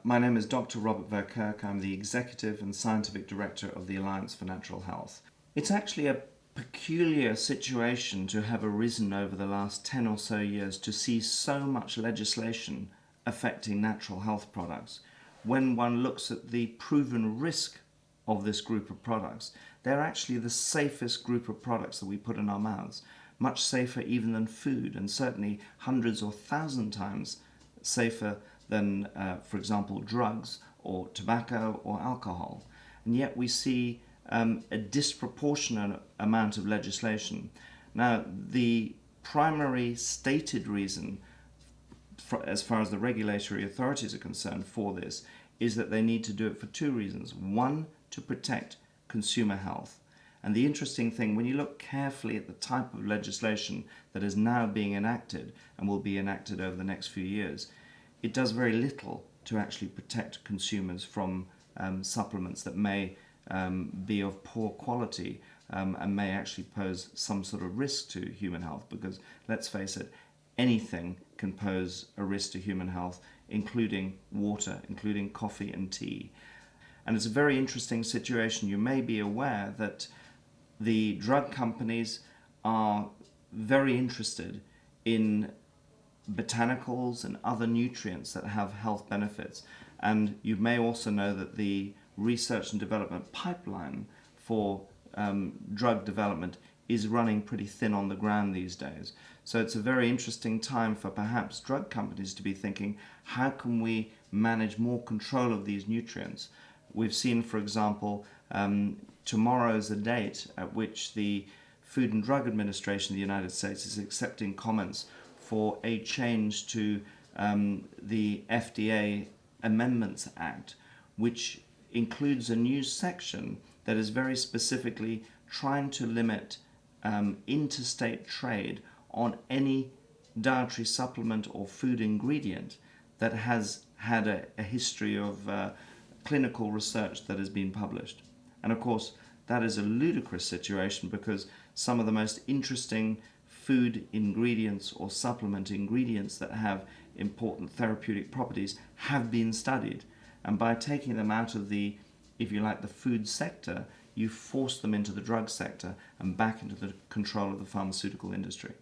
My name is Dr. Robert Verkerk. I'm the Executive and Scientific Director of the Alliance for Natural Health. It's actually a peculiar situation to have arisen over the last 10 or so years to see so much legislation affecting natural health products. When one looks at the proven risk of this group of products, they're actually the safest group of products that we put in our mouths, much safer even than food, and certainly hundreds or 1,000 times safer than, for example, drugs or tobacco or alcohol. And yet we see a disproportionate amount of legislation. Now, the primary stated reason, as far as the regulatory authorities are concerned, for this is that they need to do it for two reasons. One, to protect consumer health. And the interesting thing, when you look carefully at the type of legislation that is now being enacted and will be enacted over the next few years, it does very little to actually protect consumers from supplements that may be of poor quality and may actually pose some sort of risk to human health, because let's face it, anything can pose a risk to human health, including water, including coffee and tea. And it's a very interesting situation. You may be aware that the drug companies are very interested in botanicals and other nutrients that have health benefits. And you may also know that the research and development pipeline for drug development is running pretty thin on the ground these days. So it's a very interesting time for perhaps drug companies to be thinking, how can we manage more control of these nutrients? We've seen, for example, tomorrow's a date at which the Food and Drug Administration of the United States is accepting comments for a change to the FDA Amendments Act, which includes a new section that is very specifically trying to limit interstate trade on any dietary supplement or food ingredient that has had a history of clinical research that has been published. And of course, that is a ludicrous situation, because some of the most interesting food ingredients or supplement ingredients that have important therapeutic properties have been studied. And by taking them out of the, if you like, the food sector, you force them into the drug sector and back into the control of the pharmaceutical industry.